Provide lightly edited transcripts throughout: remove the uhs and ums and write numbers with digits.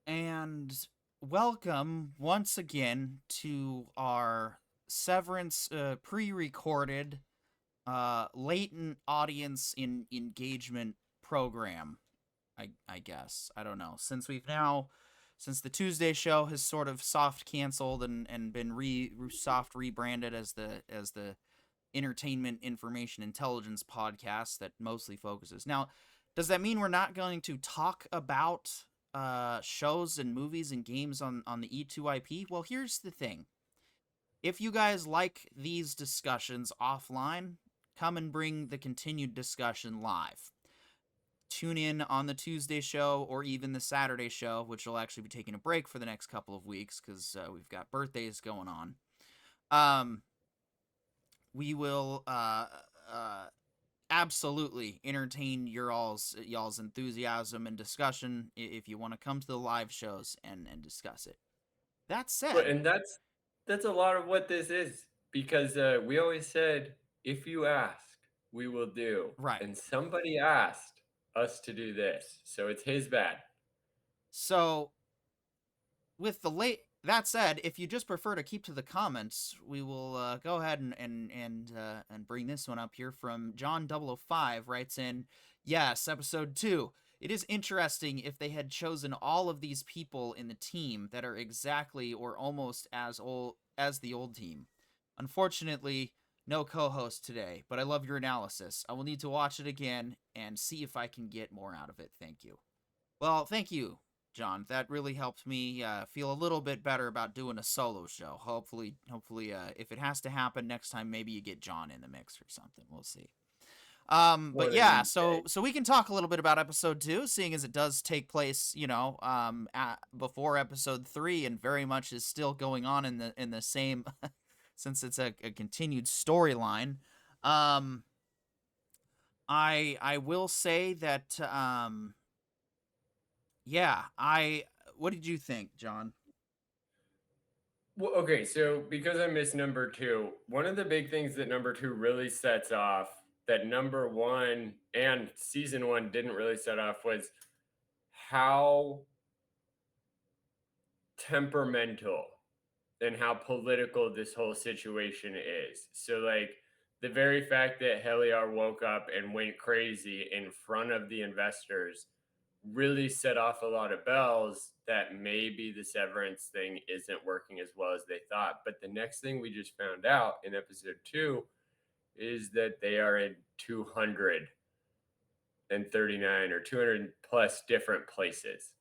And welcome once again to our Severance pre-recorded latent audience in engagement program. I guess I don't know since the Tuesday show has sort of soft canceled and been soft rebranded as the entertainment information intelligence podcast that mostly focuses. Now, does that mean we're not going to talk about shows and movies and games on the E2IP? Well, here's the thing. If you guys like these discussions offline, come and bring the continued discussion live. Tune in on the Tuesday show or even the Saturday show, which will actually be taking a break for the next couple of weeks because we've got birthdays going on. Um, we will absolutely entertain y'all's enthusiasm and discussion if you want to come to the live shows and discuss it. That But said, and that's a lot of what this is because we always said if you ask, we will do, right. and somebody asked us to do this, so it's his bad. So with the late that said, if you just prefer to keep to the comments, we will go ahead and bring this one up here from John 005 writes in, yes, episode 2. It is interesting if they had chosen all of these people in the team that are exactly or almost as old as the old team. Unfortunately, no co-host today, but I love your analysis. I will need to watch it again and see if I can get more out of it. Thank you. Well, thank you, John. That really helped me feel a little bit better about doing a solo show. Hopefully, if it has to happen next time, maybe you get John in the mix or something. We'll see. But One of yeah, these so we can talk a little bit about episode 2, seeing as it does take place, before episode 3, and very much is still going on in the same, since it's a continued storyline. Um, I will say that yeah, I. What did you think, John? Well, okay, so because I missed number two, one of the big things that number two really sets off that number one and season one didn't really set off was how temperamental and how political this whole situation is. So, like, the very fact that Heliar woke up and went crazy in front of the investors really set off a lot of bells that maybe the severance thing isn't working as well as they thought. But the next thing we just found out in episode two is that they are in 239 or 200 plus different places.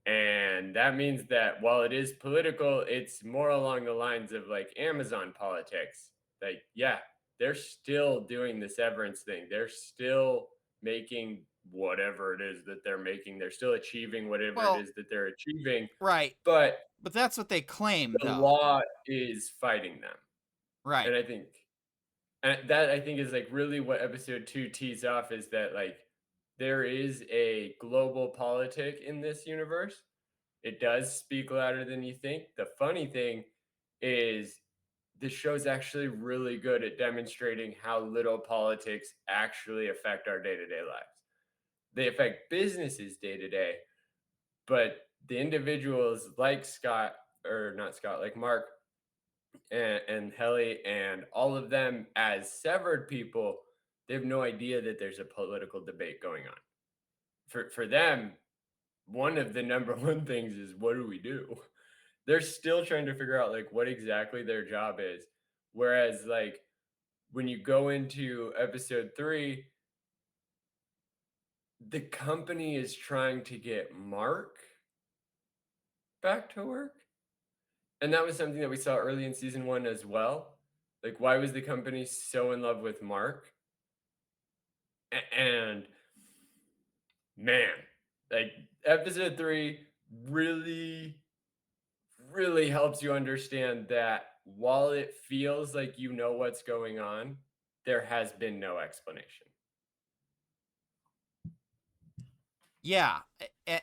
And that means that while it is political, it's more along the lines of like Amazon politics. Like, yeah, they're still doing the severance thing. They're still making whatever it is that they're making. They're still achieving whatever it Well, is that they're achieving. right, But but that's what they claim, the though. law is fighting them. Right. And I think and that I think is like really what episode two tees off is that like there is a global politic in this universe. It does speak louder than you think. The funny thing is the show's actually really good at demonstrating how little politics actually affect our day-to-day lives. They affect businesses day to day, but the individuals like Scott or not Scott, like Mark and Helly and all of them as severed people, they have no idea that there's a political debate going on. For them, one of the number one things is what do we do? They're still trying to figure out like what exactly their job is. Whereas like when you go into episode three, the company is trying to get Mark back to work. And that was something that we saw early in season one as well. Like, why was the company so in love with Mark? And man, like episode three really, really helps you understand that while it feels like you know what's going on, there has been no explanation. Yeah,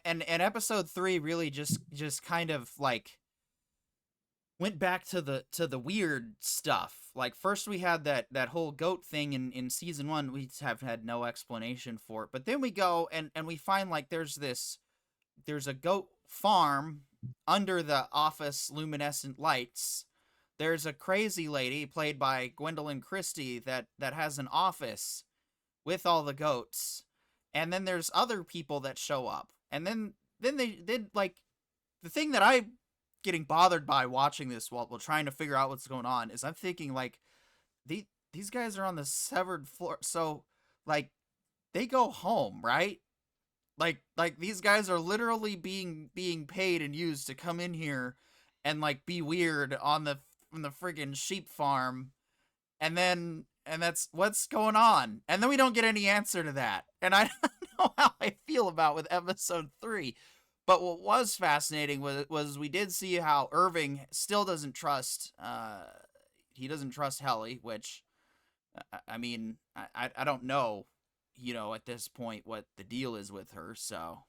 and episode 3 really just kind of like went back to the weird stuff. Like first we had that whole goat thing in season 1, we have had no explanation for it. But then we go and we find like there's this there's a goat farm under the office luminescent lights. There's a crazy lady played by Gwendolyn Christie that has an office with all the goats. And then there's other people that show up. And then they did like the thing that I getting bothered by watching this while trying to figure out what's going on is I'm thinking like these guys are on the severed floor. So like they go home, right? Like these guys are literally being paid and used to come in here and like be weird on the friggin' sheep farm, and that's what's going on, and then we don't get any answer to that, and I don't know how I feel about with episode 3. But what was fascinating was we did see how Irving still doesn't trust he doesn't trust Helly, which I mean, I don't know, at this point what the deal is with her. So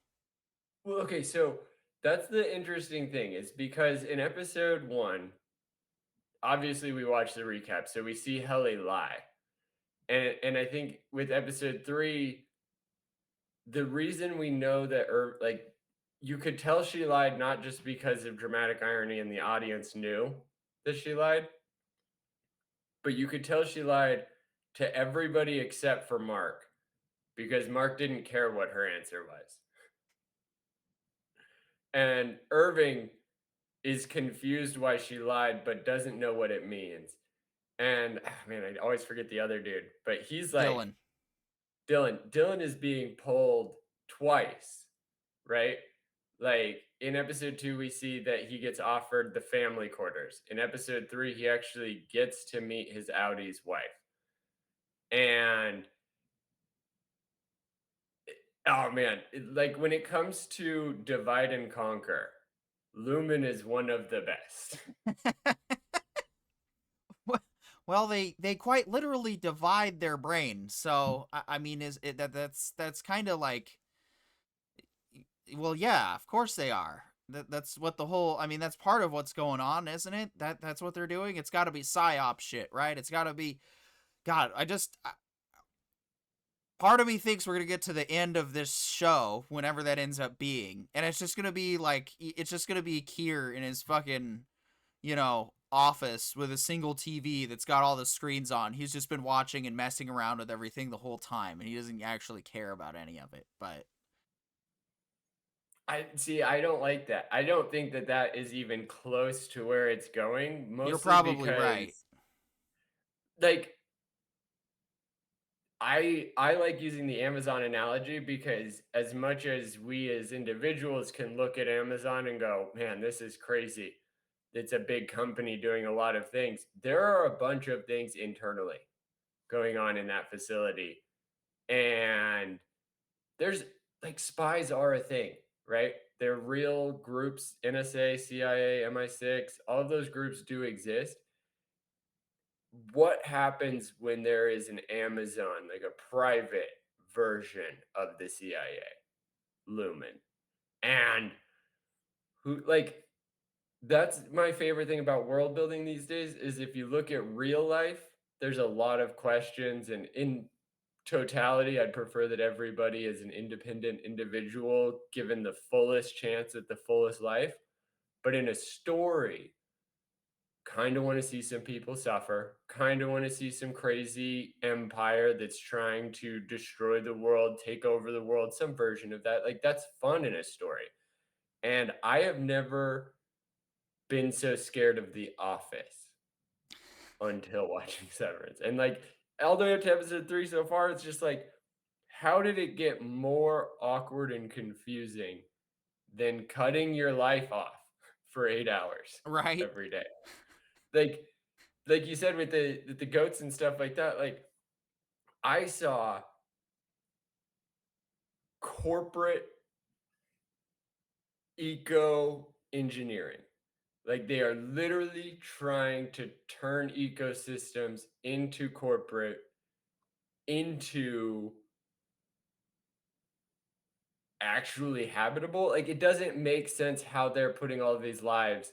Well, okay, so that's the interesting thing is because in episode 1, obviously we watch the recap, so we see Helly lie. And I think with episode 3, the reason we know that like you could tell she lied not just because of dramatic irony and the audience knew that she lied, but you could tell she lied to everybody except for Mark because Mark didn't care what her answer was. And Irving is confused why she lied but doesn't know what it means. And man, I always forget the other dude, but he's like Dylan. Dylan is being pulled twice, right? Like in episode 2 we see that he gets offered the family quarters. In episode 3 he actually gets to meet his Audi's wife. And oh man, like when it comes to divide and conquer, Lumen is one of the best. Well, they quite literally divide their brain. So I mean, is it that's kind of like, well, yeah, of course they are. That's what the whole. I mean, that's part of what's going on, isn't it? That's what they're doing. It's got to be psyop shit, right? It's got to be. God, part of me thinks we're gonna get to the end of this show, whenever that ends up being, and it's just gonna be like it's just gonna be Kier in his fucking office with a single TV that's got all the screens on. He's just been watching and messing around with everything the whole time, and he doesn't actually care about any of it. But I see, I don't like that. I don't think that that is even close to where it's going, you're mostly probably right. because like I like using the Amazon analogy because as much as we as individuals can look at Amazon and go, "Man, this is crazy. It's a big company doing a lot of things." There are a bunch of things internally going on in that facility. And there's like spies are a thing, right? They're real groups, NSA, CIA, MI6, all of those groups do exist. What happens when there is an Amazon, like a private version of the CIA, Lumen? And who like that's my favorite thing about world building these days is if you look at real life, there's a lot of questions and in totality, I'd prefer that everybody is an independent individual given the fullest chance at the fullest life. But in a story, kind of want to see some people suffer, kind of want to see some crazy empire that's trying to destroy the world, take over the world, some version of that. Like that's fun in a story. And I have never been so scared of The Office until watching Severance. And like all the way up to episode 3 so far, it's just like, how did it get more awkward and confusing than cutting your life off for 8 hours Right. every day? Like like you said with the goats and stuff like that, like I saw corporate eco engineering. Like they are literally trying to turn ecosystems into corporate, into actually habitable. Like it doesn't make sense how they're putting all of these lives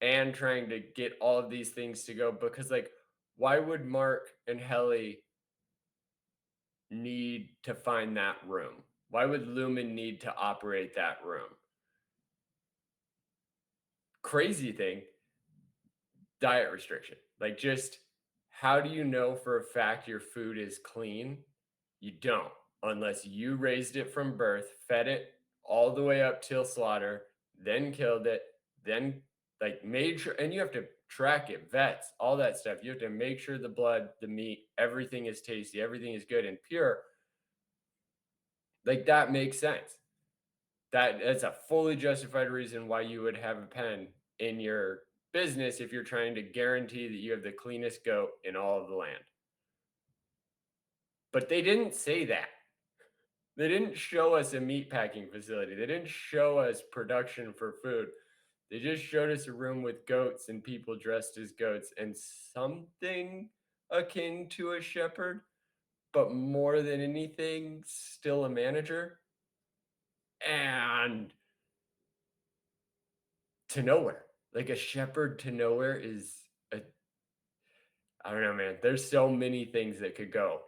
and trying to get all of these things to go because like why would Mark and Helly need to find that room? Why would Lumen need to operate that room? crazy thing, diet restriction. Like, just how do you know for a fact your food is clean? You don't, unless you raised it from birth, fed it all the way up till slaughter, then killed it, then like made sure, and you have to track it, vets, all that stuff. You have to make sure the blood, the meat, everything is tasty, everything is good and pure. Like that makes sense. That's a fully justified reason why you would have a pen in your business if you're trying to guarantee that you have the cleanest goat in all of the land. But they didn't say that. They didn't show us a meat packing facility. They didn't show us production for food. They just showed us a room with goats and people dressed as goats and something akin to a shepherd, but more than anything, still a manager. And to nowhere. Like a shepherd to nowhere is a, I don't know, man. There's so many things that could go.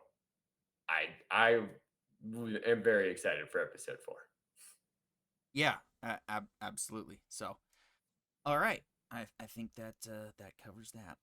I am very excited for episode 4. Yeah, absolutely. So, all right, I think that that covers that.